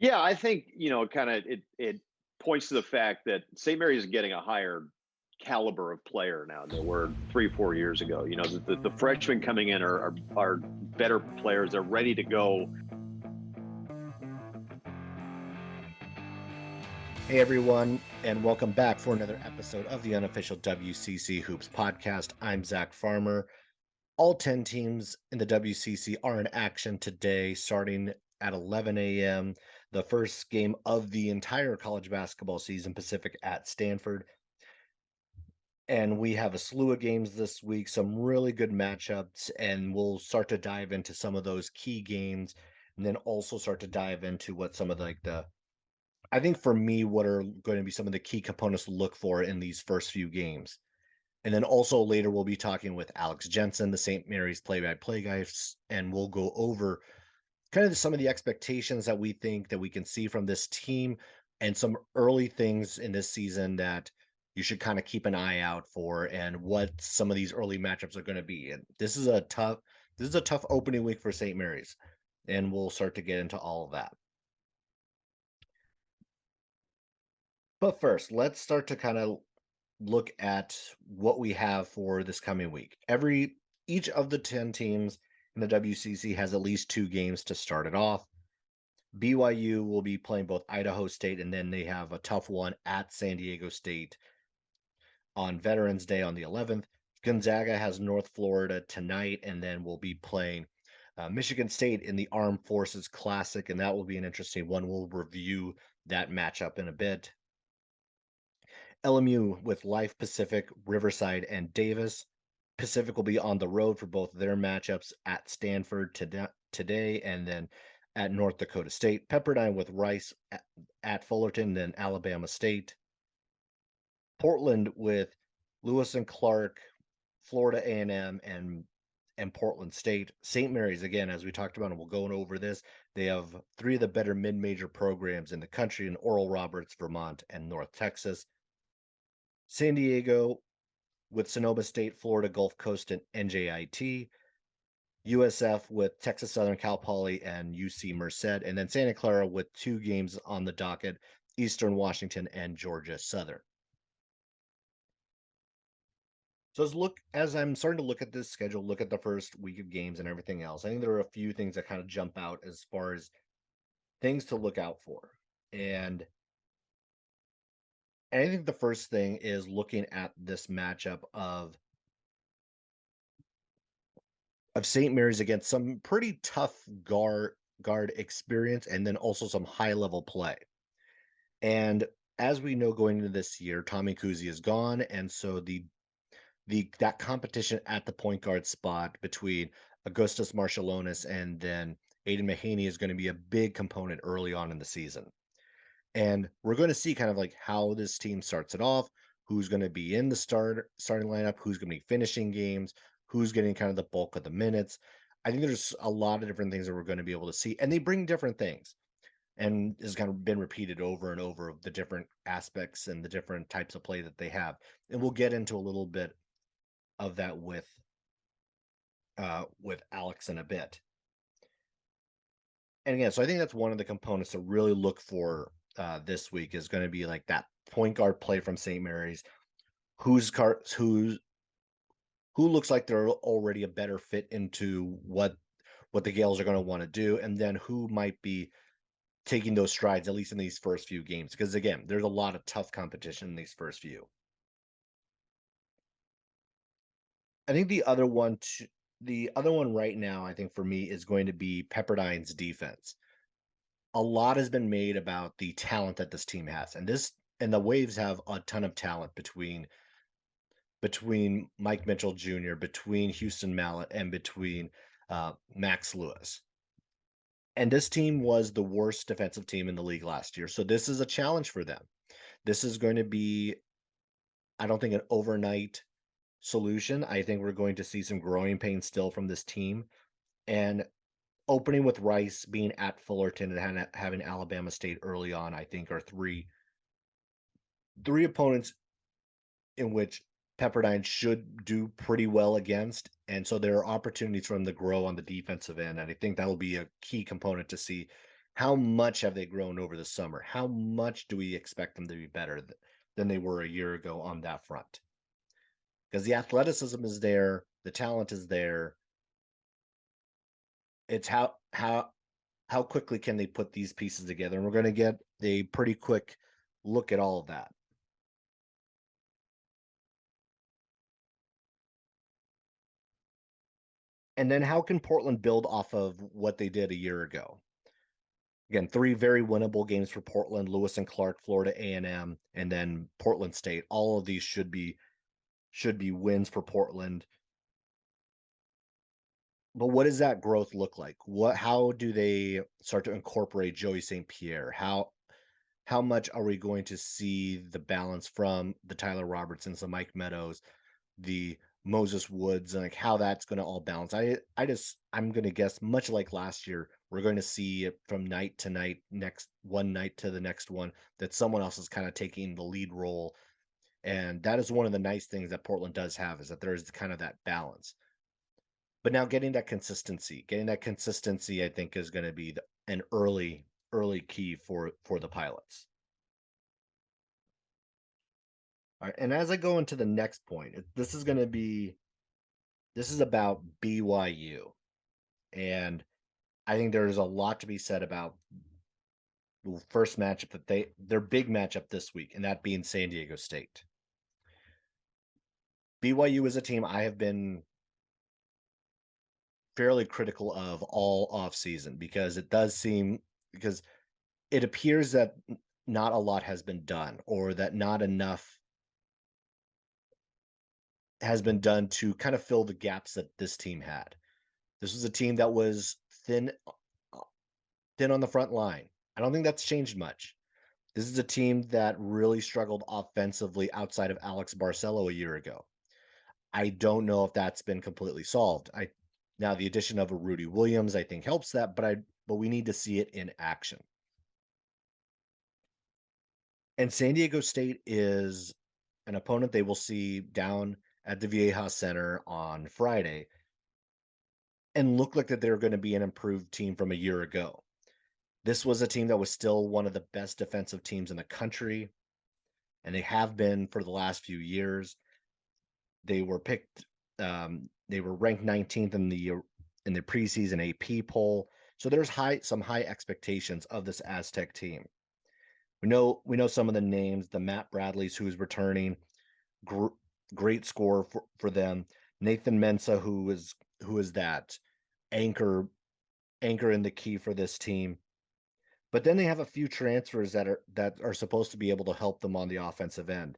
Yeah, I think, it points to the fact that St. Mary's is getting a higher caliber of player now than they were 3, 4 years ago. The freshmen coming in are better players. They're ready to go. Hey everyone, and welcome back for another episode of the Unofficial WCC Hoops podcast. I'm Zach Farmer. All 10 teams in the WCC are in action today, starting at 11 a.m. The first game of the entire college basketball season, Pacific at Stanford. And we have a slew of games this week, some really good matchups, and we'll start to dive into some of those key games, and then also start to dive into what some of the I think for me, what are going to be some of the key components to look for in these first few games. And then also later, we'll be talking with Alex Jensen, the St. Mary's play-by-play guy, and we'll go over kind of some of the expectations that we think that we can see from this team and some early things in this season that you should kind of keep an eye out for and what some of these early matchups are going to be. And this is a tough opening week for St. Mary's, and we'll start to get into all of that. But first, let's start to kind of look at what we have for this coming week. Each of the 10 teams in the WCC has at least 2 games to start it off. BYU will be playing both Idaho State, and then they have a tough one at San Diego State on Veterans Day on the 11th. Gonzaga has North Florida tonight, and then we'll be playing Michigan State in the Armed Forces Classic, and that will be an interesting one. We'll review that matchup in a bit. LMU with Life Pacific, Riverside, and Davis. Pacific will be on the road for both their matchups at Stanford today and then at North Dakota State. Pepperdine with Rice at Fullerton, then Alabama State. Portland with Lewis and Clark, Florida A&M, and Portland State. St. Mary's, again, as we talked about, and we'll go over this, they have 3 of the better mid-major programs in the country in Oral Roberts, Vermont, and North Texas. San Diego with Sonoma State, Florida Gulf Coast, and NJIT. USF with Texas Southern, Cal Poly, and UC Merced. And then Santa Clara with 2 games on the docket, Eastern Washington and Georgia Southern. So as I'm starting to look at this schedule, look at the first week of games and everything else, I think there are a few things that kind of jump out as far as things to look out for. And I think the first thing is looking at this matchup of St. Mary's against some pretty tough guard experience and then also some high level play. And as we know going into this year, Tommy Kuzi is gone, and so that competition at the point guard spot between Augustus Marshallonis and then Aiden Mahaney is going to be a big component early on in the season. And we're going to see kind of like how this team starts it off, who's going to be in the starting lineup, who's going to be finishing games, who's getting kind of the bulk of the minutes. I think there's a lot of different things that we're going to be able to see, and they bring different things. And has kind of been repeated over and over of the different aspects and the different types of play that they have. And we'll get into a little bit of that with Alex in a bit. And again, so I think that's one of the components to really look for this week is going to be like that point guard play from St. Mary's. Who looks like they're already a better fit into what the Gaels are going to want to do, and then who might be taking those strides, at least in these first few games. Because again, there's a lot of tough competition in these first few. I think the other one right now, I think for me, is going to be Pepperdine's defense. A lot has been made about the talent that this team has, and the Waves have a ton of talent between Mike Mitchell Jr., between Houston Mallett, and between Max Lewis. And this team was the worst defensive team in the league last year, so this is a challenge for them. This is going to be, I don't think, an overnight solution. I think we're going to see some growing pains still from this team. And opening with Rice, being at Fullerton, and having Alabama State early on, I think are three opponents in which Pepperdine should do pretty well against. And so there are opportunities for them to grow on the defensive end. And I think that'll be a key component to see how much have they grown over the summer? How much do we expect them to be better than they were a year ago on that front? Because the athleticism is there, the talent is there. It's how quickly can they put these pieces together? And we're going to get a pretty quick look at all of that. And then how can Portland build off of what they did a year ago? Again, 3 very winnable games for Portland: Lewis and Clark, Florida A&M, and then Portland State. All of these should be wins for Portland. But what does that growth look like? How do they start to incorporate Joey St. Pierre? How much are we going to see the balance from the Tyler Robertsons, the Mike Meadows, the Moses Woods, and like how that's going to all balance? I'm going to guess, much like last year, we're going to see it from night to night, next one night to the next one, that someone else is kind of taking the lead role. And that is one of the nice things that Portland does have, is that there is kind of that balance. But now getting that consistency, I think, is going to be an early key for the Pilots. All right, and as I go into the next point, this is about BYU, and I think there's a lot to be said about the first matchup their big matchup this week, and that being San Diego State. BYU is a team I have been fairly critical of all off season, because it appears that not a lot has been done, or that not enough has been done to kind of fill the gaps that this team had. This was a team that was thin on the front line. I don't think that's changed much. This is a team that really struggled offensively outside of Alex Barcelo a year ago. I don't know if that's been completely solved. Now the addition of a Rudy Williams, I think, helps that, but we need to see it in action. And San Diego State is an opponent they will see down at the Viejas Center on Friday, and look like that they're going to be an improved team from a year ago. This was a team that was still one of the best defensive teams in the country, and they have been for the last few years. They were picked. They were ranked 19th in the preseason AP poll. So there's some high expectations of this Aztec team. We know some of the names. The Matt Bradleys, who's returning, great score for them. Nathan Mensah, who is that anchor in the key for this team. But then they have a few transfers that are supposed to be able to help them on the offensive end.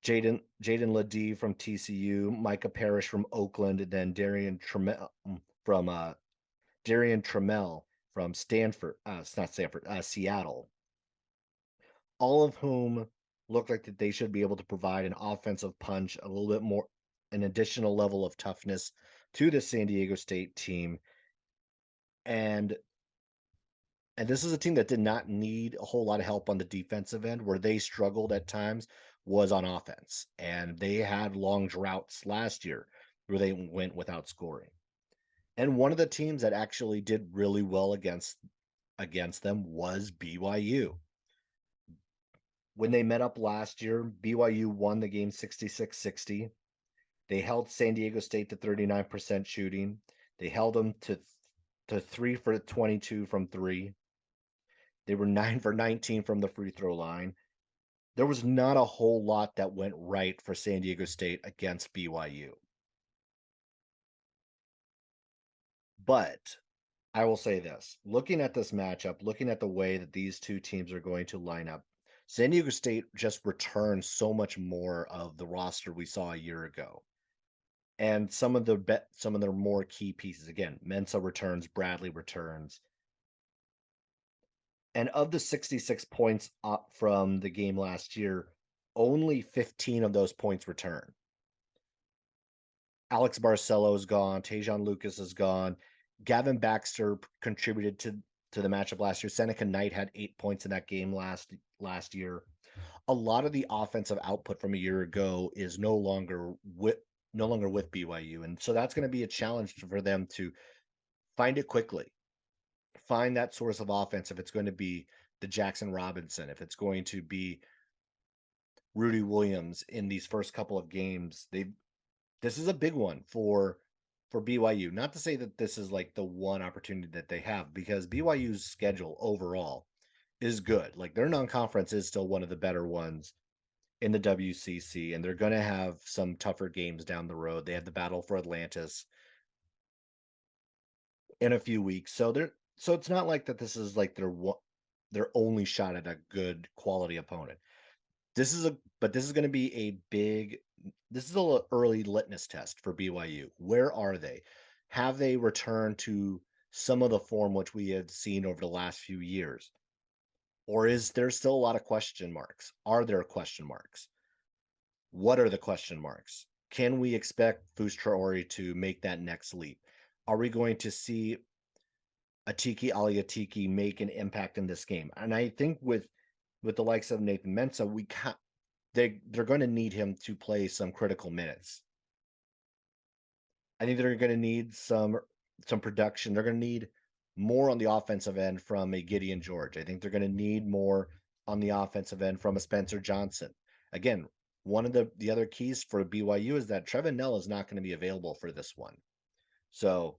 Jaden Ledee from TCU, Micah Parrish from Oakland, and then Darian Trammell from Stanford. It's not Stanford, Seattle. All of whom look like that they should be able to provide an offensive punch, a little bit more, an additional level of toughness to the San Diego State team. And this is a team that did not need a whole lot of help on the defensive end. Where they struggled at times was on offense. And they had long droughts last year where they went without scoring. And one of the teams that actually did really well against them was BYU. When they met up last year, BYU won the game 66-60. They held San Diego State to 39% shooting. They held them to 3 for 22 from 3. They were 9 for 19 from the free throw line. There was not a whole lot that went right for San Diego State against BYU. But I will say this, looking at this matchup, looking at the way that these two teams are going to line up, San Diego State just returned so much more of the roster we saw a year ago. And some of their more key pieces, again, Mensah returns, Bradley returns. And of the 66 points up from the game last year, only 15 of those points return. Alex Barcelo is gone. Tajon Lucas is gone. Gavin Baxter contributed to the matchup last year. Seneca Knight had 8 points in that game last year. A lot of the offensive output from a year ago is no longer with BYU, and so that's going to be a challenge for them to find it quickly, find that source of offense, if it's going to be the Jackson Robinson, if it's going to be Rudy Williams in these first couple of games, this is a big one for BYU. Not to say that this is like the one opportunity that they have, because BYU's schedule overall is good. Like their non-conference is still one of the better ones in the WCC, and they're going to have some tougher games down the road. They have the battle for Atlantis in a few weeks. So it's not like that this is like their only shot at a good quality opponent. This is going to be this is a early litmus test for BYU. Where are they? Have they returned to some of the form which we had seen over the last few years? Or is there still a lot of question marks? Are there question marks? What are the question marks? Can we expect Fus Traore to make that next leap? Are we going to see Atiki Aliatiki make an impact in this game? And I think with the likes of Nathan Mensah, they're going to need him to play some critical minutes. I think they're going to need some production. They're going to need more on the offensive end from a Gideon George. I think they're going to need more on the offensive end from a Spencer Johnson. Again, one of the other keys for BYU is that Trevin Nell is not going to be available for this one. So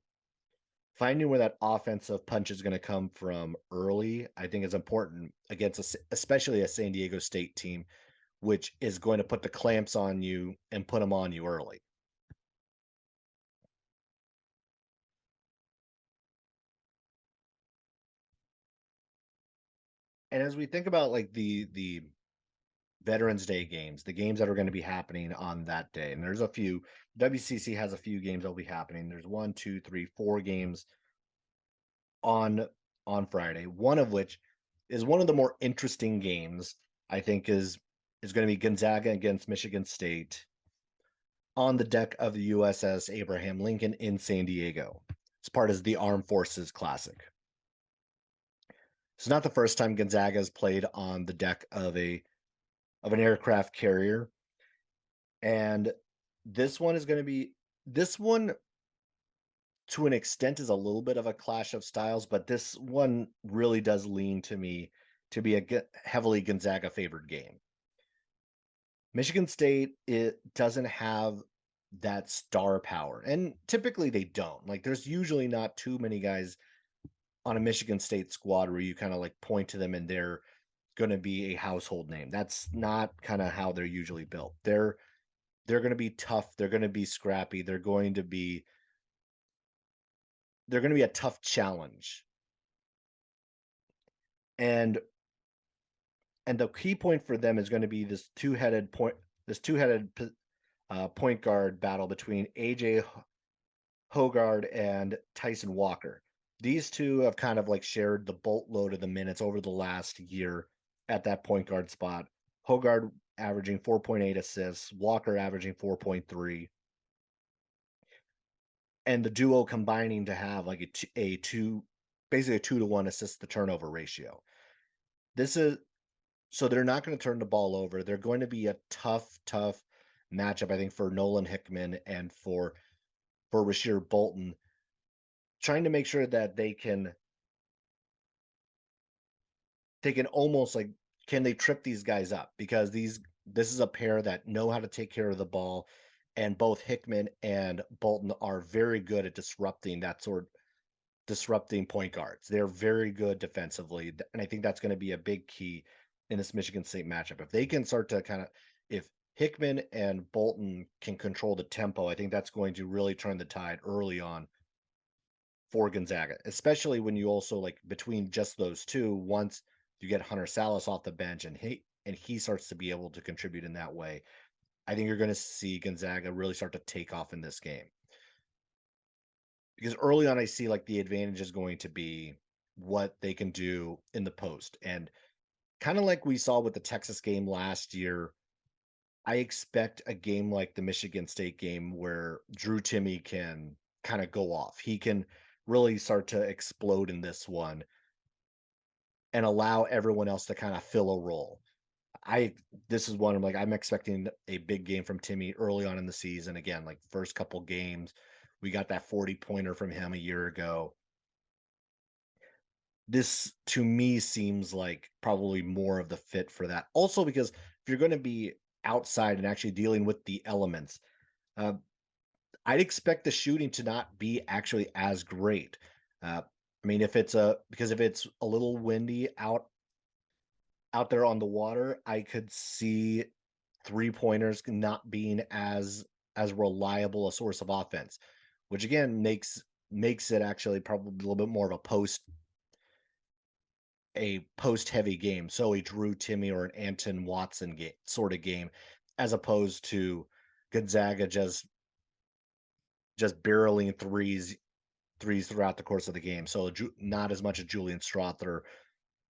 finding where that offensive punch is going to come from early, I think is important against especially a San Diego State team, which is going to put the clamps on you and put them on you early. And as we think about like the Veterans Day games, the games that are going to be happening on that day, and there's a few. WCC has a few games that'll be happening. There's 1, 2, 3, 4 games on Friday. One of which is one of the more interesting games. I think is going to be Gonzaga against Michigan State on the deck of the USS Abraham Lincoln in San Diego. It's part of the Armed Forces Classic. It's not the first time Gonzaga has played on the deck of an aircraft carrier. And this one to an extent is a little bit of a clash of styles, but this one really does lean to me to be a heavily Gonzaga favored game. Michigan State, it doesn't have that star power, and typically they don't. Like there's usually not too many guys on a Michigan State squad where you kind of like point to them and they're going to be a household name. That's not kind of how they're usually built. They're going to be tough. They're going to be scrappy. They're going to be a tough challenge. And the key point for them is going to be this two-headed point guard battle between AJ Hogard and Tyson Walker. These two have kind of like shared the boatload of the minutes over the last year at that point guard spot. Hogard averaging 4.8 assists, Walker averaging 4.3. And the duo combining to have like basically a 2-to-1 assist to turnover ratio. So they're not going to turn the ball over. They're going to be a tough matchup, I think, for Nolan Hickman and for Rasheer Bolton, trying to make sure that they can almost like, can they trip these guys up? Because this is a pair that know how to take care of the ball, and both Hickman and Bolton are very good at disrupting point guards. They're very good defensively, and I think that's going to be a big key in this Michigan State matchup. If they can start to if Hickman and Bolton can control the tempo, I think that's going to really turn the tide early on for Gonzaga, especially when you also like between just those two, once you get Hunter Salas off the bench and he starts to be able to contribute in that way, I think you're going to see Gonzaga really start to take off in this game. Because early on, I see like the advantage is going to be what they can do in the post. And kind of like we saw with the Texas game last year, I expect a game like the Michigan State game where Drew Timme can kind of go off. He can really start to explode in this one and allow everyone else to kind of fill a role. This is one I'm expecting a big game from Timme early on in the season. Again, like first couple games, we got that 40-pointer from him a year ago. this to me seems like probably more of the fit for that. Also, because if you're going to be outside and actually dealing with the elements, uh, I'd expect the shooting to not be actually as great. I mean, if it's a little windy out there on the water, I could see three-pointers not being as reliable a source of offense, which again makes it actually probably a little bit more of a post heavy game. So a Drew Timmy or an Anton Watson game sort of game, as opposed to Gonzaga just barreling threes throughout the course of the game. So not as much a Julian Strother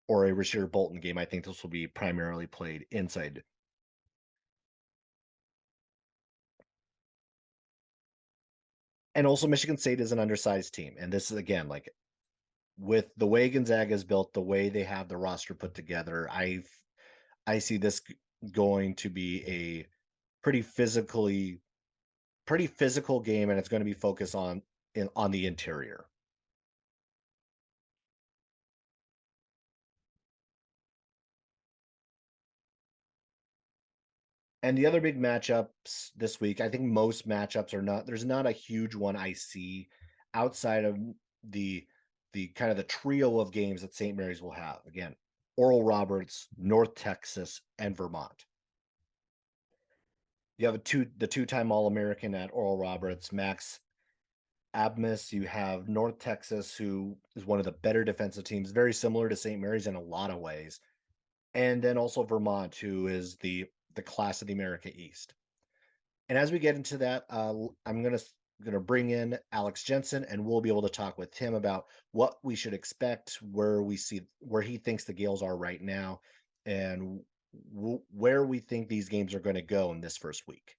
or a Rasheer Bolton game. I think this will be primarily played inside. And also Michigan State is an undersized team. And this is again like with the way Gonzaga is built, the way they have the roster put together, I see this going to be a pretty physically pretty physical game, and it's going to be focused on the interior. And the other big matchups this week, I think most matchups are not. There's not a huge one I see outside of the the kind of the trio of games that St. Mary's will have. Again, Oral Roberts, North Texas, and Vermont. You have the two-time All-American at Oral Roberts, Max Abmas. You have North Texas, who is one of the better defensive teams, very similar to St. Mary's in a lot of ways. And then also Vermont, who is the class of the America East. And as we get into that, I'm gonna bring in Alex Jensen, and we'll be able to talk with him about what we should expect, where he thinks the Gaels are right now, and where we think these games are going to go in this first week.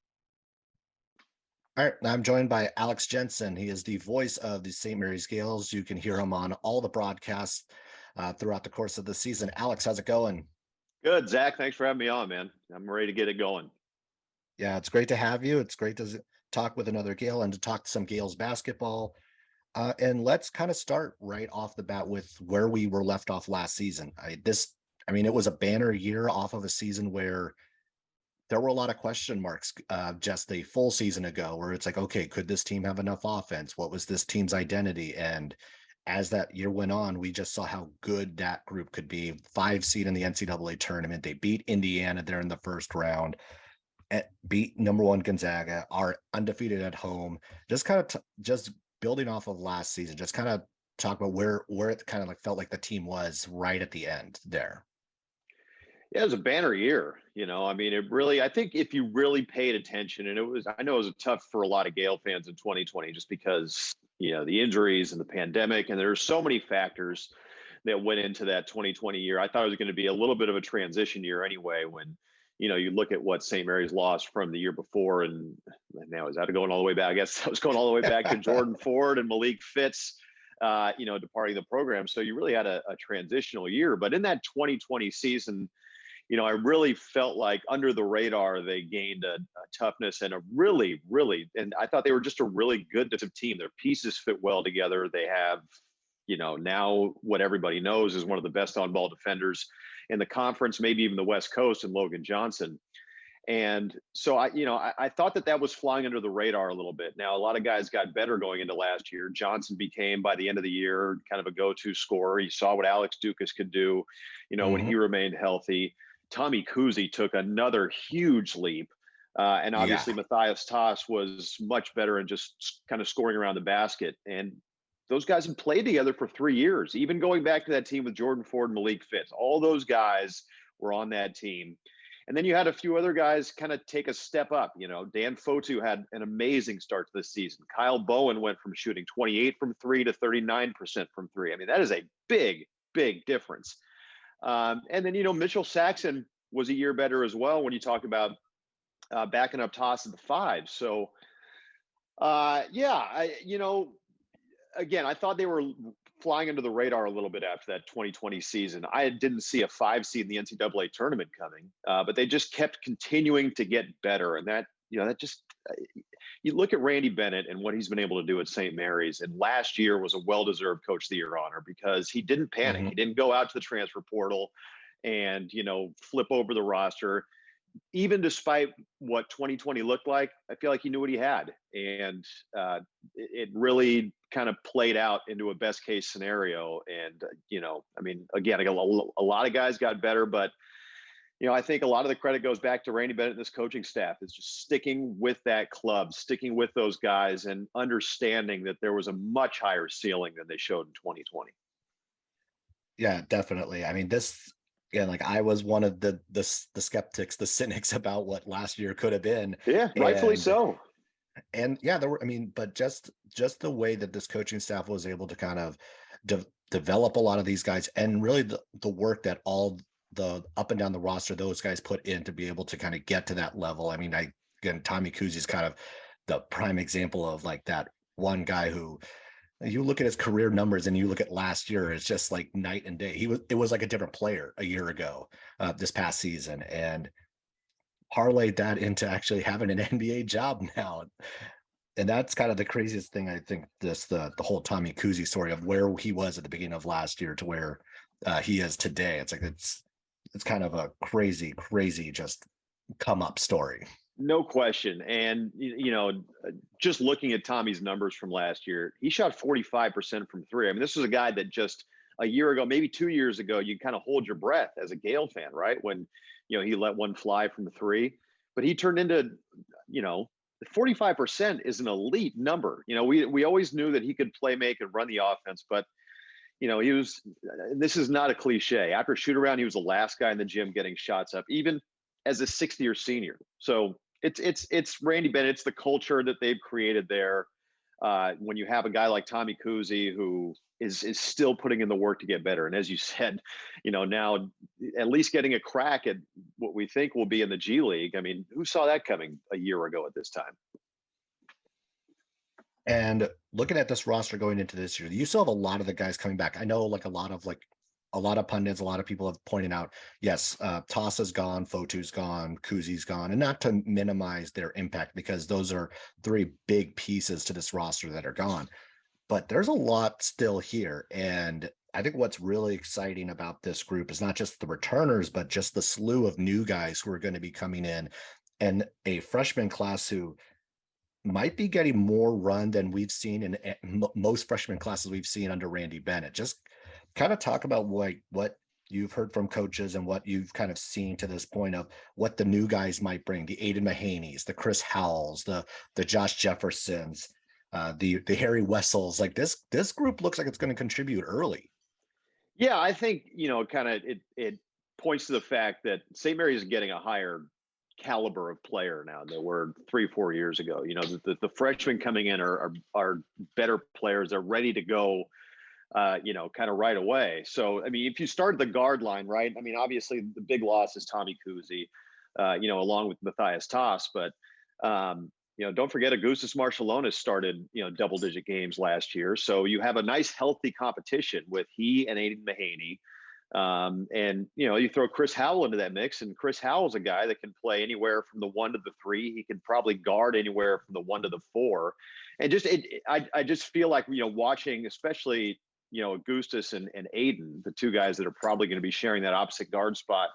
All right, I'm joined by Alex Jensen. He is the voice of the St. Mary's Gaels. You can hear him on all the broadcasts throughout the course of the season. Alex, how's it going? Good, Zach. Thanks for having me on, man. I'm ready to get it going. Yeah, it's great to have you. It's great to talk with another Gael and to talk some Gaels basketball. And let's kind of start right off the bat with where we were left off last season. I mean, it was a banner year off of a season where there were a lot of question marks just a full season ago, where it's like, okay, could this team have enough offense? What was this team's identity? And as that year went on, we just saw how good that group could be. 5 seed in the NCAA tournament. They beat Indiana there in the first round, beat number one Gonzaga, are undefeated at home. Just kind of just building off of last season, just kind of talk about where it kind of like felt like the team was right at the end there. Yeah, it was a banner year. I mean, it really, I think if you really paid attention, and I know it was tough for a lot of Gale fans in 2020, just because, the injuries and the pandemic, and there's so many factors that went into that 2020 year. I thought it was going to be a little bit of a transition year anyway, when, you look at what St. Mary's lost from the year before. And now is that going all the way back? I guess that was going all the way back to Jordan Ford and Malik Fitz, departing the program. So you really had a transitional year. But in that 2020 season, I really felt like under the radar, they gained a toughness and a really, really, and I thought they were just a really good defensive team. Their pieces fit well together. They have, now what everybody knows is one of the best on ball defenders in the conference, maybe even the West Coast, and Logan Johnson. And so I thought that was flying under the radar a little bit. Now, a lot of guys got better going into last year. Johnson became, by the end of the year, kind of a go-to scorer. You saw what Alex Dukas could do, when he remained healthy. Tommy Kuzi took another huge leap. And obviously Matthias Toss was much better in just kind of scoring around the basket. And those guys had played together for 3 years, even going back to that team with Jordan Ford and Malik Fitz. All those guys were on that team. And then you had a few other guys kind of take a step up. Dan Fotu had an amazing start to this season. Kyle Bowen went from shooting 28 from three to 39% from three. I mean, that is a big, big difference. And then, Mitchell Saxon was a year better as well when you talk about backing up Toss at the five. So, again, I thought they were flying under the radar a little bit after that 2020 season. I didn't see a 5 seed in the NCAA tournament coming, but they just kept continuing to get better. And that just, you look at Randy Bennett and what he's been able to do at St. Mary's, and last year was a well-deserved Coach of the Year honor because he didn't panic. Mhm. He didn't go out to the transfer portal and flip over the roster. Even despite what 2020 looked like, I feel like he knew what he had, and it really kind of played out into a best case scenario. And I mean, again, a lot of guys got better, but I think a lot of the credit goes back to Randy Bennett and this coaching staff. Is just sticking with that club, sticking with those guys, and understanding that there was a much higher ceiling than they showed in 2020. Yeah, definitely. I mean, this again, like I was one of the skeptics, the cynics about what last year could have been. Yeah, rightfully so. And yeah, there were, I mean, but just the way that this coaching staff was able to kind of develop a lot of these guys, and really the work that all the up and down the roster those guys put in to be able to kind of get to that level. I mean, again, Tommy Kuzi's kind of the prime example of like that one guy who you look at his career numbers and you look at last year, it's just like night and day. It was like a different player a year ago, this past season, and parlayed that into actually having an NBA job now. And that's kind of the craziest thing. I think the whole Tommy Kuzi story of where he was at the beginning of last year to where he is today. It's like, it's kind of a crazy just come up story. No question. And, just looking at Tommy's numbers from last year, he shot 45% from three. I mean, this was a guy that just a year ago, maybe 2 years ago, you kind of hold your breath as a Gale fan, right? When, he let one fly from the three, but he turned into, 45% is an elite number. We always knew that he could play, make, and run the offense, but he was, this is not a cliche. After shoot around, he was the last guy in the gym getting shots up, even as a 6th-year senior. So it's Randy Bennett. It's the culture that they've created there. When you have a guy like Tommy Kuzi who is still putting in the work to get better, and as you said, now at least getting a crack at what we think will be in the G League. I mean, who saw that coming a year ago at this time? And looking at this roster going into this year, you still have a lot of the guys coming back. I know like a lot of pundits, a lot of people have pointed out, yes, Tosa's gone, Fotu's gone, Kuzi's gone, and not to minimize their impact because those are 3 big pieces to this roster that are gone. But there's a lot still here. And I think what's really exciting about this group is not just the returners, but just the slew of new guys who are going to be coming in, and a freshman class who might be getting more run than we've seen in most freshman classes we've seen under Randy Bennett. Just kind of talk about what you've heard from coaches and what you've kind of seen to this point of what the new guys might bring, the Aiden Mahaney's, the Chris Howells, the Josh Jeffersons, the Harry Wessels. Like this group looks like it's going to contribute early. Yeah, I think, kind of it points to the fact that St. Mary's is getting a higher caliber of player now than they were 3-4 years ago. The freshmen coming in are better players. They're ready to go, kind of right away. So, I mean, if you start the guard line, right, I mean, obviously the big loss is Tommy Kuzi, along with Matthias Toss, but, don't forget Augustus Marcialonis started, double-digit games last year. So you have a nice, healthy competition with he and Aiden Mahaney. And you throw Chris Howell into that mix, and Chris Howell's a guy that can play anywhere from the 1 to the 3. He can probably guard anywhere from the 1 to the 4. And I just feel like, watching, especially, Augustus and Aiden, the 2 guys that are probably going to be sharing that opposite guard spot,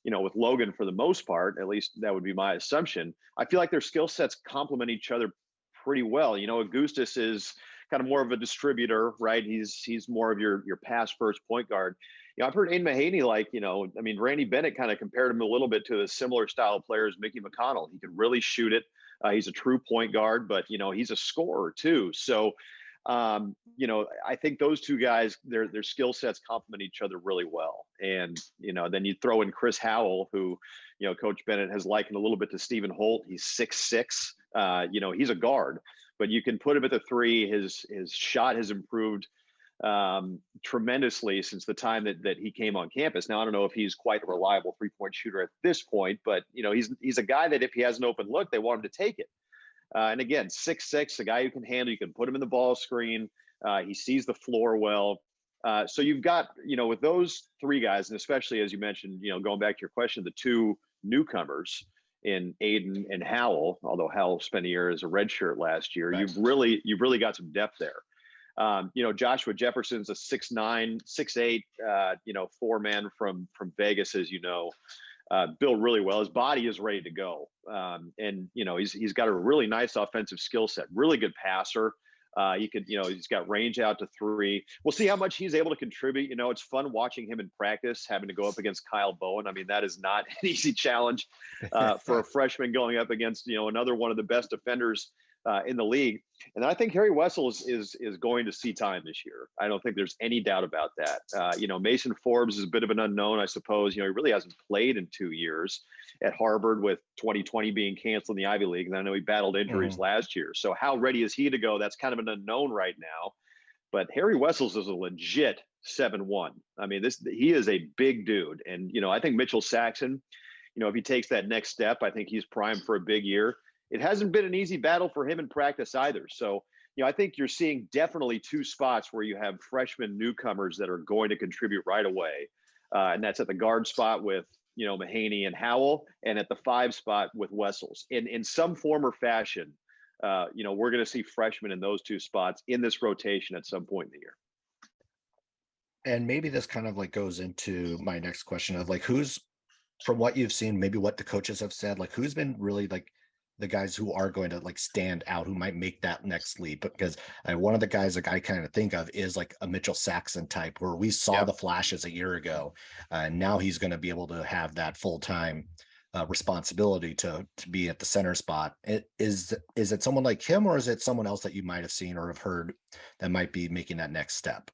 with Logan for the most part, at least that would be my assumption. I feel like their skill sets complement each other pretty well. Augustus is kind of more of a distributor, right? He's more of your pass first point guard. I've heard Aiden Mahaney, I mean, Randy Bennett kind of compared him a little bit to a similar style of player as Mickey McConnell. He can really shoot it. He's a true point guard, but, he's a scorer too. So, I think those 2 guys, their skill sets complement each other really well. And, then you throw in Chris Howell, who, Coach Bennett has likened a little bit to Stephen Holt. He's 6'6". He's a guard, but you can put him at the 3. His shot has improved tremendously since the time that he came on campus. Now, I don't know if he's quite a reliable 3-point shooter at this point, but he's a guy that if he has an open look, they want him to take it. And again, 6'6", a guy who can handle. You can put him in the ball screen. He sees the floor well. So you've got, with those 3 guys, and especially as you mentioned, going back to your question, the 2 newcomers in Aiden and Howell, although Howell spent a year as a redshirt last year. Right. You've really got some depth there. Joshua Jefferson's a 6'9", 6'8", 4-man from Vegas, as you know, built really well. His body is ready to go. He's got a really nice offensive skill set, really good passer. He's got range out to 3. We'll see how much he's able to contribute. It's fun watching him in practice, having to go up against Kyle Bowen. I mean, that is not an easy challenge for a freshman going up against, another one of the best defenders in the league. And I think Harry Wessel is going to see time this year. I don't think there's any doubt about that. Mason Forbes is a bit of an unknown, I suppose. He really hasn't played in 2 years at Harvard, with 2020 being canceled in the Ivy League. And I know he battled injuries last year. So how ready is he to go? That's kind of an unknown right now. But Harry Wessels is a legit 7'1". I mean, he is a big dude. And, I think Mitchell Saxon, if he takes that next step, I think he's primed for a big year. It hasn't been an easy battle for him in practice either. So, I think you're seeing definitely 2 spots where you have freshman newcomers that are going to contribute right away. And that's at the guard spot with, Mahaney and Howell, and at the 5 spot with Wessels. In some form or fashion, we're going to see freshmen in those 2 spots in this rotation at some point in the year. And maybe this kind of goes into my next question of who's, from what you've seen, maybe what the coaches have said, who's been really the guys who are going to stand out, who might make that next leap. Because one of the guys I kind of think of is a Mitchell Saxon type, where we saw the flashes a year ago, and now he's going to be able to have that full-time responsibility to be at the center spot. Is it someone like him, or is it someone else that you might have seen or have heard that might be making that next step?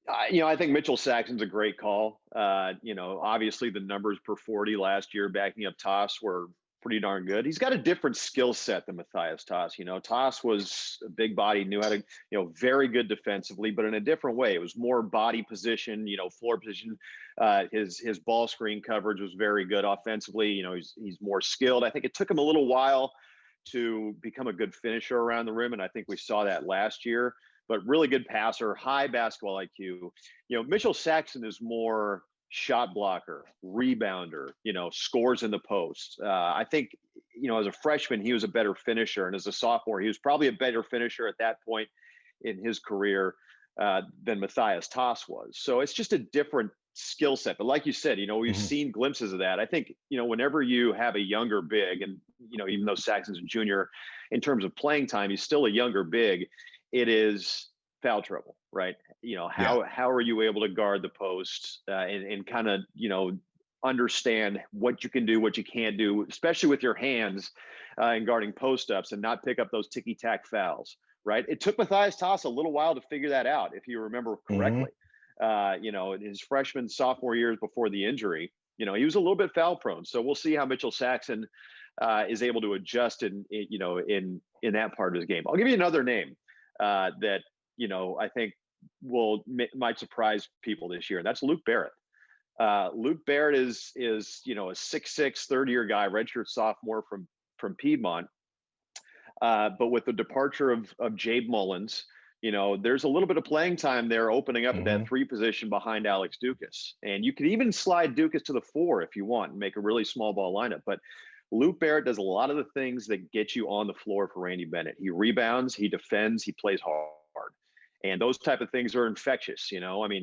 I think Mitchell Saxon's a great call. Obviously the numbers per 40 last year backing up Toss were pretty darn good. He's got a different skill set than Matthias Toss. Toss was a big body, knew how to, very good defensively, but in a different way. It was more body position, floor position. His ball screen coverage was very good offensively. He's more skilled. I think it took him a little while to become a good finisher around the rim, and I think we saw that last year. But really good passer, high basketball IQ. Mitchell Saxon is more shot blocker, rebounder, scores in the post. I think, as a freshman, he was a better finisher. And as a sophomore, he was probably a better finisher at that point in his career than Matthias Toss was. So it's just a different skill set. But like you said, we've seen glimpses of that. I think, whenever you have a younger big, and, even though Saxon's a junior, in terms of playing time, he's still a younger big, it is foul trouble, right? How are you able to guard the post and kind of, understand what you can do, what you can't do, especially with your hands in guarding post ups, and not pick up those ticky tack fouls, right? It took Matthias Toss a little while to figure that out, if you remember correctly. In his freshman, sophomore years before the injury, he was a little bit foul prone. So we'll see how Mitchell Saxon is able to adjust in that part of his game. I'll give you another name that I think might surprise people this year, and that's Luke Barrett. Luke Barrett is a 6'6", third-year guy, redshirt sophomore from Piedmont. But with the departure of Jabe Mullins, there's a little bit of playing time there opening up at that 3 position behind Alex Dukas. And you could even slide Dukas to the 4 if you want and make a really small ball lineup. But Luke Barrett does a lot of the things that get you on the floor for Randy Bennett. He rebounds, he defends, he plays hard. And those type of things are infectious.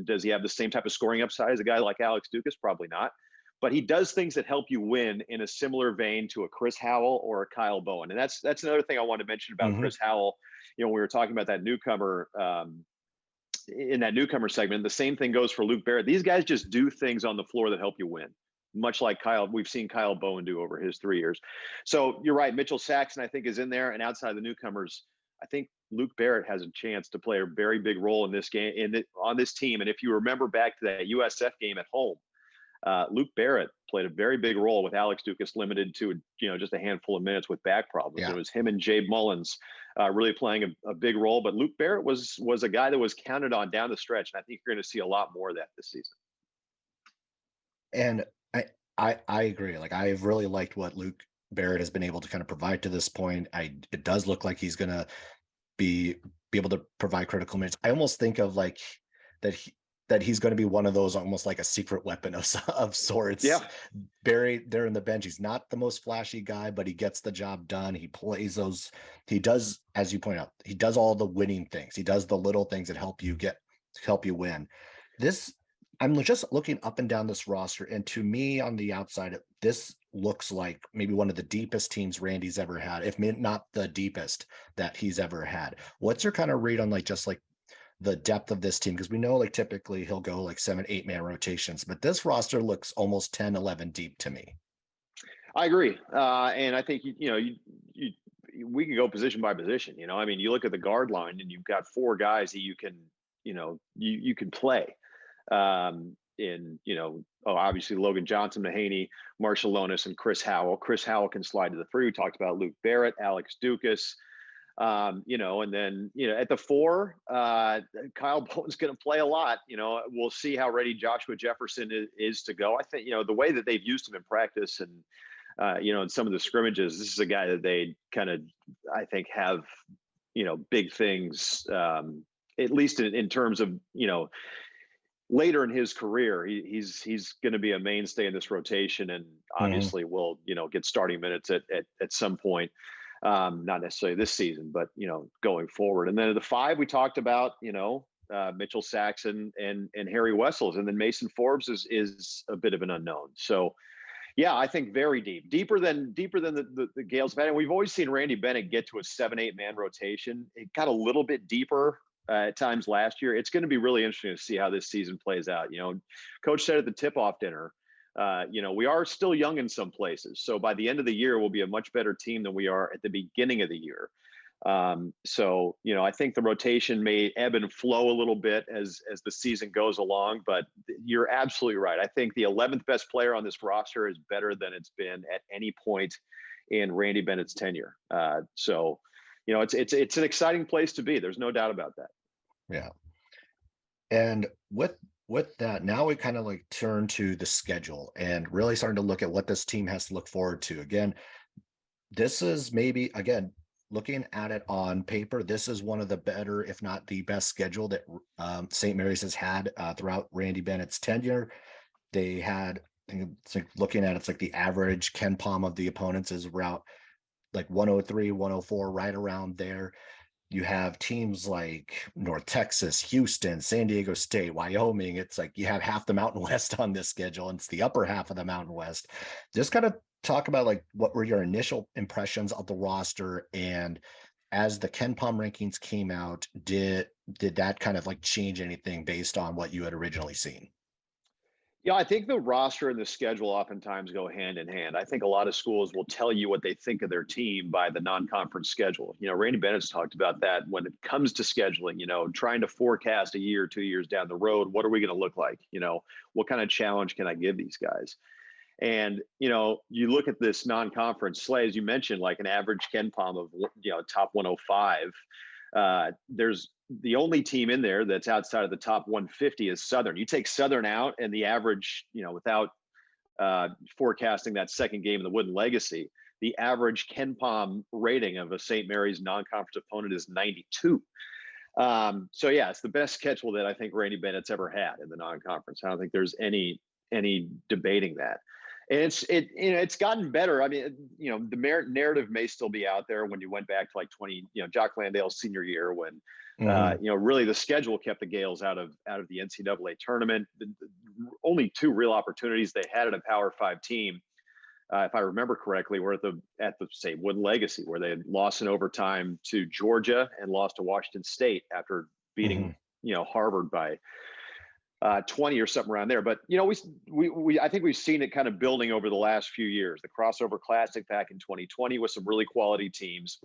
Does he have the same type of scoring upside as a guy like Alex Dukas? Probably not. But he does things that help you win in a similar vein to a Chris Howell or a Kyle Bowen. And that's another thing I wanted to mention about Chris Howell. We were talking about that newcomer in that newcomer segment. The same thing goes for Luke Barrett. These guys just do things on the floor that help you win, much like we've seen Kyle Bowen do over his 3 years. So you're right. Mitchell Saxon, I think, is in there. And outside the newcomers, I think Luke Barrett has a chance to play a very big role in this game, on this team. And if you remember back to that USF game at home, Luke Barrett played a very big role with Alex Dukas limited to just a handful of minutes with back problems. Yeah. It was him and Jabe Mullins really playing a big role. But Luke Barrett was a guy that was counted on down the stretch, and I think you're going to see a lot more of that this season. And I agree. I've really liked what Luke Barrett has been able to kind of provide to this point. It does look like he's going to be able to provide critical minutes. I almost think of that that he's going to be one of those, almost like a secret weapon of sorts. Yeah. Buried there in the bench. He's not the most flashy guy, but he gets the job done. He plays those. He does, as you point out, he does all the winning things. He does the little things that help you win. This, I'm just looking up and down this roster, and to me, on the outside, this looks like maybe one of the deepest teams Randy's ever had, if not the deepest that he's ever had. What's your kind of read on just like the depth of this team? Because we know like typically he'll go like 7-8 man rotations, but this roster looks almost 10, 11 deep to me. I agree. And I think, we can go position by position. I mean, you look at the guard line and you've got four guys that you can, you can play obviously Logan Johnson, Mahaney, Marshall Lonis, and Chris Howell. Chris Howell can slide to the three. We talked about Luke Barrett, Alex Dukas. And then, at the four, Kyle Bowen's going to play a lot. We'll see how ready Joshua Jefferson is to go. I think, the way that they've used him in practice and, in some of the scrimmages, this is a guy that they kind of, I think, have, big things, at least in terms of, later in his career, he's going to be a mainstay in this rotation, and obviously will, get starting minutes at some point. Not necessarily this season, but going forward. And then at the five, we talked about Mitchell Saxon and Harry Wessels, and then Mason Forbes is a bit of an unknown. So yeah, I think very deeper than the Gaels have had. And we've always seen Randy Bennett get to a 7-8 man rotation. It got a little bit deeper at times last year. It's going to be really interesting to see how this season plays out. Coach said at the tip-off dinner, we are still young in some places. So by the end of the year, we'll be a much better team than we are at the beginning of the year. I think the rotation may ebb and flow a little bit as the season goes along, but you're absolutely right. I think the 11th best player on this roster is better than it's been at any point in Randy Bennett's tenure. It's an exciting place to be. There's no doubt about that. Yeah. And with that, now we kind of like turn to the schedule and really starting to look at what this team has to look forward to. Again, this is maybe, again, looking at it on paper, this is one of the better, if not the best schedule that St. Mary's has had throughout Randy Bennett's tenure. They had, it's like looking at it's like the average Ken Palm of the opponents is around like 103, 104, right around there. You have teams like North Texas, Houston, San Diego State, Wyoming. It's like you have half the Mountain West on this schedule, and it's the upper half of the Mountain West. Just kind of talk about like what were your initial impressions of the roster, and as the Ken Palm rankings came out, did that kind of like change anything based on what you had originally seen? Yeah, I think the roster and the schedule oftentimes go hand in hand. I think a lot of schools will tell you what they think of their team by the non-conference schedule. Randy Bennett's talked about that when it comes to scheduling, trying to forecast a year or 2 years down the road. What are we going to look like? What kind of challenge can I give these guys? And, you look at this non-conference slate, as you mentioned, like an average Ken Palm of, top 105. There's the only team in there that's outside of the top 150 is Southern. You take Southern out and the average, without forecasting that second game in the Wooden Legacy, the average Ken Palm rating of a St. Mary's non-conference opponent is 92. So yeah, it's the best schedule that I think Randy Bennett's ever had in the non-conference. I don't think there's any debating that. And it's gotten better. I mean, the narrative may still be out there when you went back to like Jock Landale's senior year when, really the schedule kept the Gaels out of the NCAA tournament. The only two real opportunities they had at a Power 5 team, if I remember correctly, were at the say Wooden Legacy, where they had lost in overtime to Georgia and lost to Washington State after beating Harvard by 20 or something around there. But I think we've seen it kind of building over the last few years. The Crossover Classic back in 2020 with some really quality teams.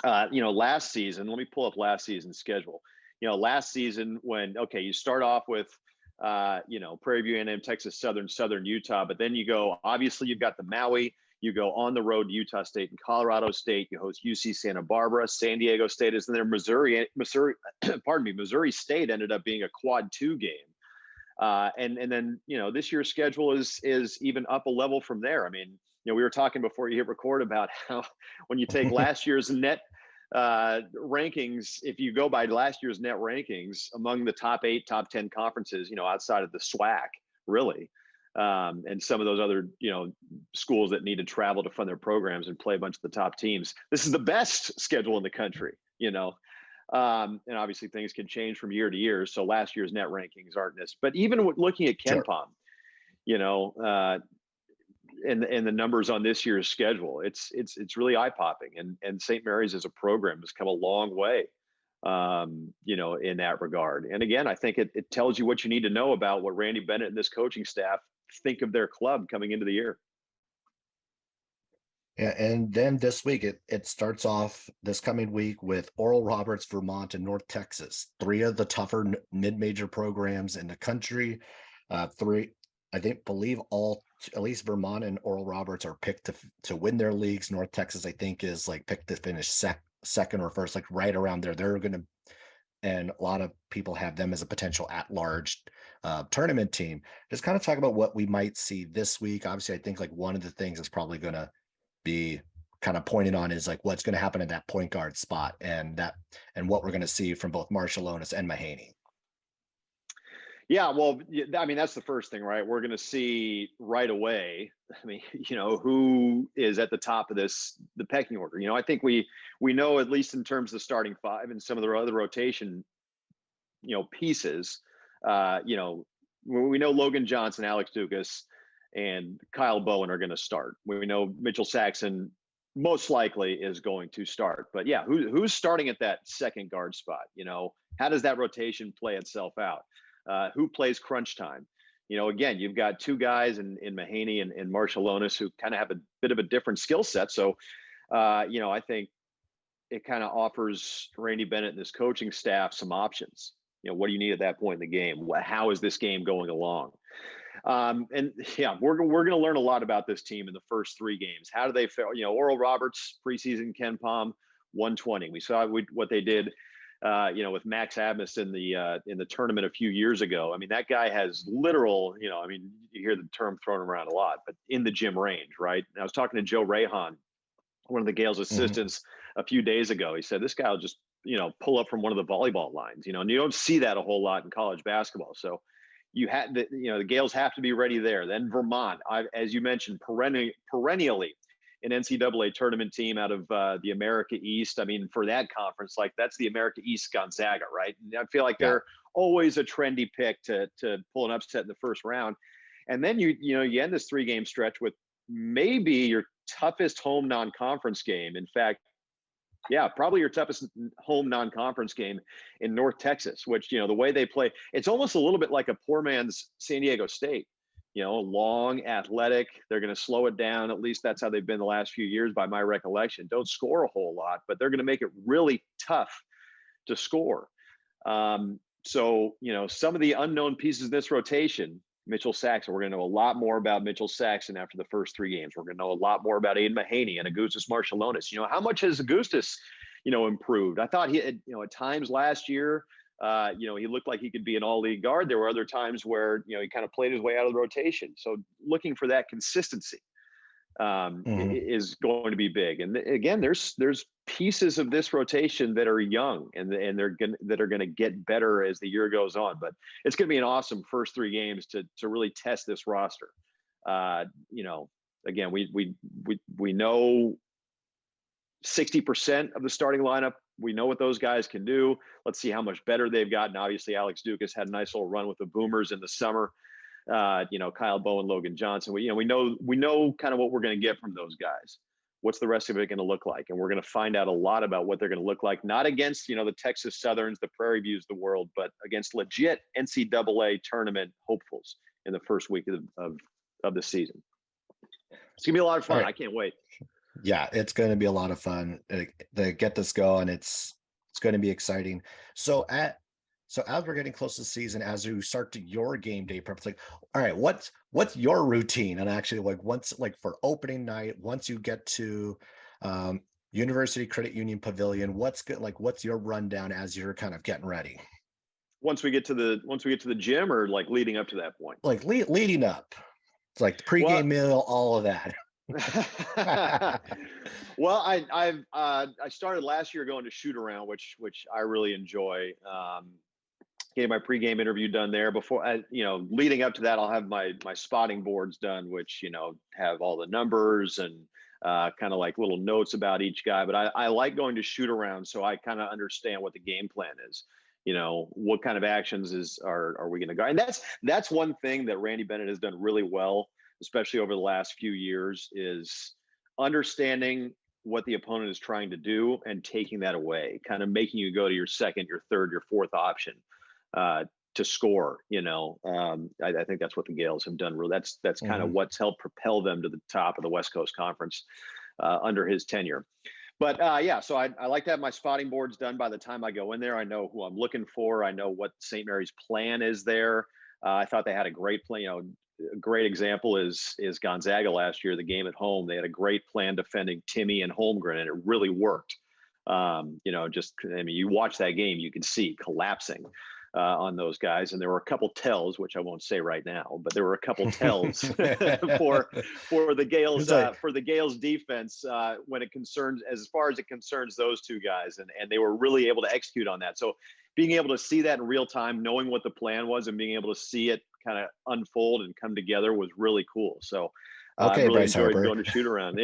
Last season, let me pull up last season's schedule. Last season when you start off with Prairie View A&M, Texas Southern, Southern Utah, but then you go, obviously you've got the Maui, you go on the road to Utah State and Colorado State, you host UC Santa Barbara, San Diego State is in there, Missouri, Missouri State ended up being a quad 2 game. And then, this year's schedule is even up a level from there. I mean, we were talking before you hit record about how when you take last year's net rankings, if you go by last year's net rankings, among the top 8, top 10 conferences, outside of the SWAC, really, and some of those other, schools that need to travel to fund their programs and play a bunch of the top teams. This is the best schedule in the country, and obviously things can change from year to year. So last year's net rankings aren't this, but even looking at KenPom, and the numbers on this year's schedule, it's really eye popping. And St. Mary's as a program has come a long way, in that regard. And again, I think it tells you what you need to know about what Randy Bennett and this coaching staff think of their club coming into the year. Yeah, and then this week it starts off this coming week with Oral Roberts, Vermont, and North Texas, 3 of the tougher mid-major programs in the country. Believe all, at least Vermont and Oral Roberts are picked to win their leagues. North Texas, I think, is like picked to finish second or first, like right around there. They're going to, and a lot of people have them as a potential at-large tournament team. Just kind of talk about what we might see this week. Obviously, I think like one of the things is probably going to be kind of pointed on is like what's going to happen in that point guard spot, and what we're going to see from both Marshallonis and Mahaney. Yeah, well, I mean, that's the first thing, right? We're going to see right away, I mean, who is at the top of the pecking order. I think we know, at least in terms of the starting 5 and some of the other rotation, pieces, we know Logan Johnson, Alex Dukas, and Kyle Bowen are going to start. We know Mitchell Saxon most likely is going to start. But yeah, who's starting at that second guard spot? How does that rotation play itself out? Who plays crunch time? Again, you've got 2 guys in Mahaney and Marshallonis who kind of have a bit of a different skill set. So, I think it kind of offers Randy Bennett and this coaching staff some options. What do you need at that point in the game? How is this game going along? And yeah, we're going to learn a lot about this team in the first 3 games. How do they fare? Oral Roberts, preseason KenPom, 120. We saw what they did, with Max Abmas in the tournament a few years ago. I mean, that guy has literal, you hear the term thrown around a lot, but in the gym range, right? And I was talking to Joe Rahan, one of the Gaels assistants, a few days ago. He said, this guy will just, pull up from one of the volleyball lines, and you don't see that a whole lot in college basketball. So you had the Gaels have to be ready there. Then Vermont, as you mentioned, perennially an NCAA tournament team out of the America East. I mean, for that conference, like that's the America East Gonzaga, right? And I feel like they're always a trendy pick to pull an upset in the first round. And then you end this 3-game stretch with maybe your toughest home non-conference game. In fact, yeah, probably your toughest home non-conference game in North Texas, which, the way they play, it's almost a little bit like a poor man's San Diego State. Long, athletic. They're going to slow it down. At least that's how they've been the last few years, by my recollection. Don't score a whole lot, but they're going to make it really tough to score. So, some of the unknown pieces of this rotation, Mitchell Saxon, we're going to know a lot more about Mitchell Saxon after the first 3 games. We're going to know a lot more about Aiden Mahaney and Augustus Marshallonis. How much has Augustus, improved? I thought he had, at times last year, he looked like he could be an all-league guard. There were other times where, he kind of played his way out of the rotation. So looking for that consistency is going to be big. And again, there's pieces of this rotation that are young and that are going to get better as the year goes on. But it's going to be an awesome first 3 games to really test this roster. Again, we know 60% of the starting lineup. We know what those guys can do. Let's see how much better they've gotten. Obviously, Alex Dukas had a nice little run with the Boomers in the summer. Kyle Bowen, Logan Johnson. We know kind of what we're going to get from those guys. What's the rest of it going to look like? And we're going to find out a lot about what they're going to look like, not against, the Texas Southerns, the Prairie Views of the world, but against legit NCAA tournament hopefuls in the first week of the season. It's going to be a lot of fun. Right. I can't wait. Yeah, it's going to be a lot of fun to get this going. It's going to be exciting. So as we're getting close to the season, as you start to your game day prep, it's like, all right, what's your routine? And actually, once for opening night, once you get to University Credit Union Pavilion, what's your rundown as you're kind of getting ready? Once we get to the gym, or leading up to that point? Leading up. It's like the pregame meal, all of that. Well, I started last year going to shoot around, which I really enjoy. Getting my pregame interview done there before leading up to that, I'll have my spotting boards done, which have all the numbers and kind of like little notes about each guy. But I like going to shoot around, so I kind of understand what the game plan is. What kind of actions are we going to go? And that's one thing that Randy Bennett has done really well, especially over the last few years, is understanding what the opponent is trying to do and taking that away, kind of making you go to your second, your third, your fourth option to score. I think that's what the Gaels have done. That's kind of what's helped propel them to the top of the West Coast Conference under his tenure. But so I like to have my spotting boards done by the time I go in there. I know who I'm looking for. I know what St. Mary's plan is there. I thought they had a great plan. A great example is Gonzaga last year, the game at home. They had a great plan defending Timmy and Holmgren, and it really worked. You watch that game, you can see collapsing on those guys, and there were a couple tells, which I won't say right now, but there were a couple tells for the Gaels for the Gaels defense when it concerns, as far as it concerns those two guys, and they were really able to execute on that. So being able to see that in real time, knowing what the plan was, and being able to see it kind of unfold and come together was really cool. So I really Bryce enjoyed Harper. going to shoot around.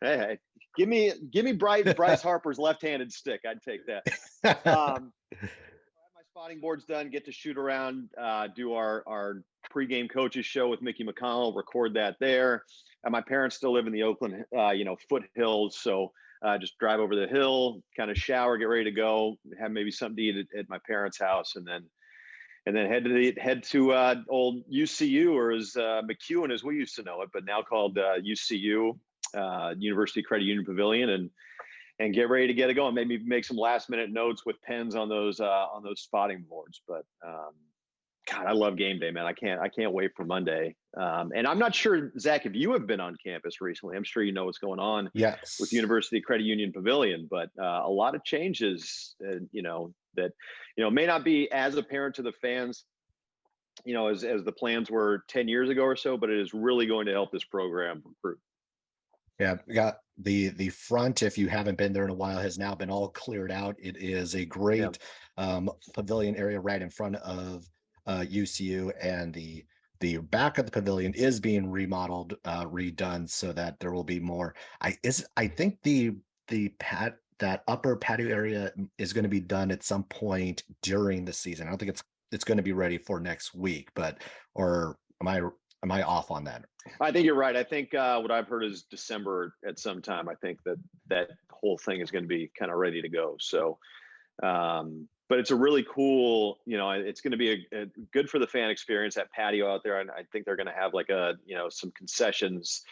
Hey, give me Bryce Harper's left-handed stick. I'd take that. I have my spotting boards done, get to shoot around, do our pregame coaches show with Mickey McConnell, record that there. And my parents still live in the Oakland, foothills. So just drive over the hill, kind of shower, get ready to go, have maybe something to eat at my parents' house, and then head to old UCU, or as McEwen as we used to know it, but now called UCU, University Credit Union Pavilion, and get ready to get it going. Maybe make some last minute notes with pens on those spotting boards. But God, I love game day, man. I can't wait for Monday. And I'm not sure, Zach, if you have been on campus recently. I'm sure you know what's going on with University Credit Union Pavilion, but a lot of changes, that may not be as apparent to the fans, as the plans were 10 years ago or so, but it is really going to help this program recruit. Yeah, we got the front, if you haven't been there in a while, has now been all cleared out. It is a great pavilion area right in front of UCU, and the back of the pavilion is being remodeled, redone, so that there will be more. I think that upper patio area is going to be done at some point during the season. I don't think it's going to be ready for next week, or am I off on that? I think you're right. I think what I've heard is December at some time. I think that whole thing is going to be kind of ready to go. So, but it's a really cool, it's going to be a good for the fan experience, that patio out there. And I think they're going to have like some concessions.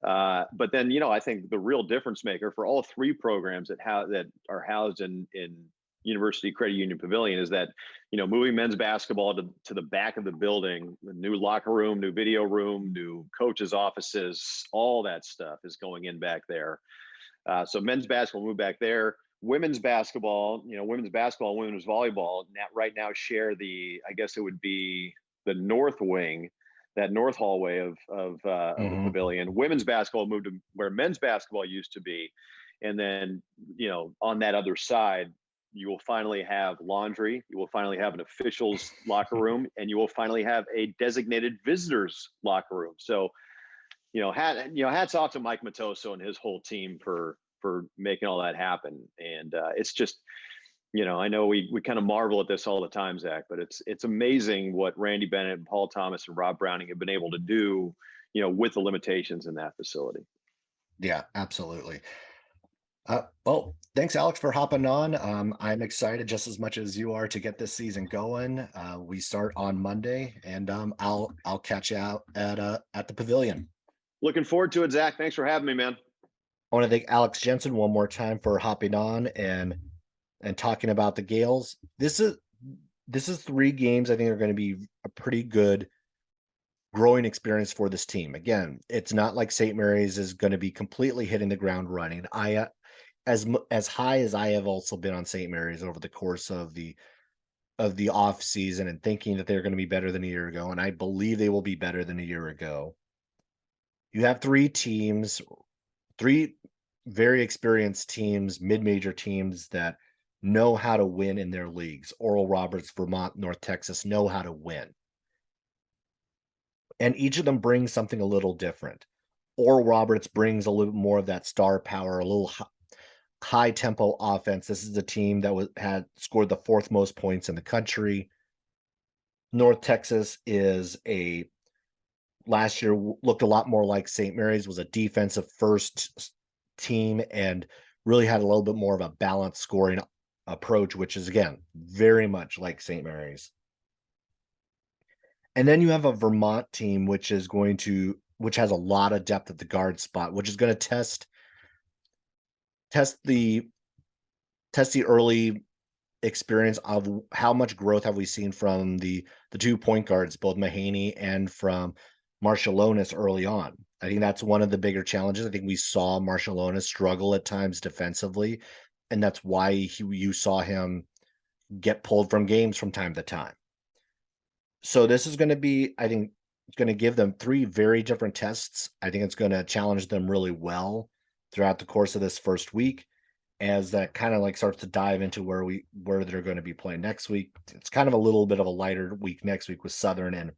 But then, I think the real difference maker for all three programs that are housed in University Credit Union Pavilion is that, moving men's basketball to the back of the building, the new locker room, new video room, new coaches' offices, all that stuff is going in back there. So men's basketball moved back there. Women's basketball, women's basketball and women's volleyball right now share I guess it would be the north wing, that north hallway of the pavilion. Women's basketball moved to where men's basketball used to be. And then, on that other side, you will finally have laundry, you will finally have an officials locker room, and you will finally have a designated visitors locker room. So, hats off to Mike Matoso and his whole team for making all that happen. And it's just, I know we kind of marvel at this all the time, Zach, but it's amazing what Randy Bennett and Paul Thomas and Rob Browning have been able to do, with the limitations in that facility. Yeah, absolutely. Well, thanks, Alex, for hopping on. I'm excited just as much as you are to get this season going. We start on Monday, and I'll catch you out at the pavilion. Looking forward to it, Zach. Thanks for having me, man. I want to thank Alex Jensen one more time for hopping on and talking about the Gaels. This is 3 games I think are going to be a pretty good growing experience for this team. Again, it's not like St. Mary's is going to be completely hitting the ground running. As high as I have also been on St. Mary's over the course of the off season, and thinking that they're going to be better than a year ago, and I believe they will be better than a year ago. You have three teams, three very experienced teams, mid-major teams that know how to win in their leagues. Oral Roberts, Vermont, North Texas know how to win. And each of them brings something a little different. Oral Roberts brings a little more of that star power, a little high tempo offense. This is a team that had scored the fourth most points in the country. North Texas is last year looked a lot more like St. Mary's, was a defensive first team and really had a little bit more of a balanced scoring approach, which is again very much like St. Mary's. And then you have a Vermont team which has a lot of depth at the guard spot, which is going to test the early experience of how much growth have we seen from the 2 point guards, both Mahaney and from Marshallonis early on. I think that's one of the bigger challenges. I think we saw Marshallonis struggle at times defensively, and that's why you saw him get pulled from games from time to time. So this is going to be, I think, it's going to give them 3 very different tests. I think it's going to challenge them really well throughout the course of this first week, as that kind of like starts to dive into where they're going to be playing next week. It's kind of a little bit of a lighter week next week with Southern and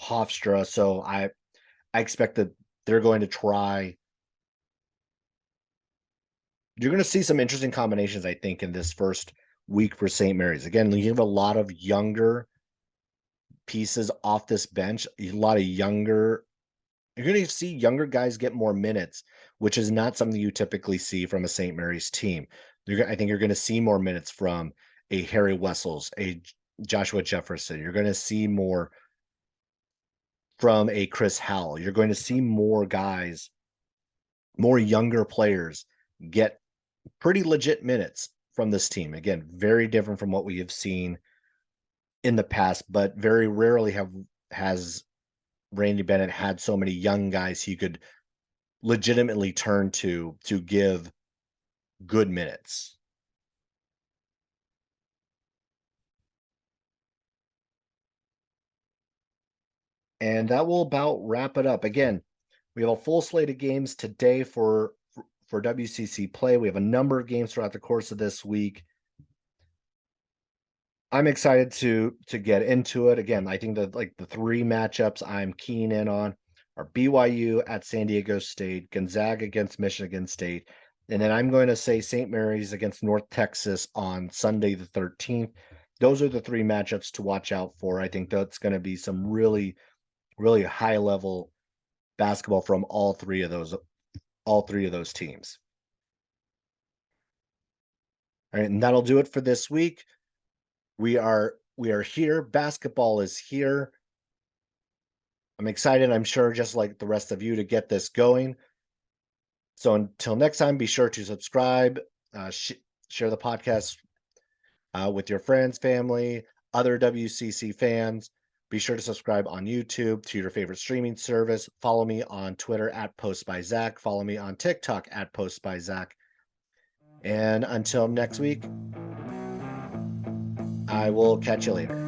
Hofstra. So I expect that they're going to try. You're going to see some interesting combinations, I think, in this first week for St. Mary's. Again, you have a lot of younger pieces off this bench, you're going to see younger guys get more minutes, which is not something you typically see from a St. Mary's team. I think you're going to see more minutes from a Harry Wessels, a Joshua Jefferson. You're going to see more from a Chris Howell. You're going to see more guys, more younger players get pretty legit minutes from this team. Again, very different from what we have seen in the past, but very rarely has Randy Bennett had so many young guys he could legitimately turn to give good minutes. And that will about wrap it up. Again, we have a full slate of games today for WCC play. We have a number of games throughout the course of this week. I'm excited to get into it. Again, I think that like the 3 matchups I'm keen in on are BYU at San Diego State, Gonzaga against Michigan State, and then I'm going to say St. Mary's against North Texas on Sunday the 13th. Those are the 3 matchups to watch out for. I think that's going to be some really, really high level basketball from all three of those teams. All right, and that'll do it for this week. We are here. Basketball is here. I'm excited, I'm sure, just like the rest of you, to get this going. So until next time, be sure to subscribe, share the podcast with your friends, family, other WCC fans. Be sure to subscribe on YouTube to your favorite streaming service. Follow me on Twitter at PostByZach. Follow me on TikTok at PostByZach. And until next week, I will catch you later.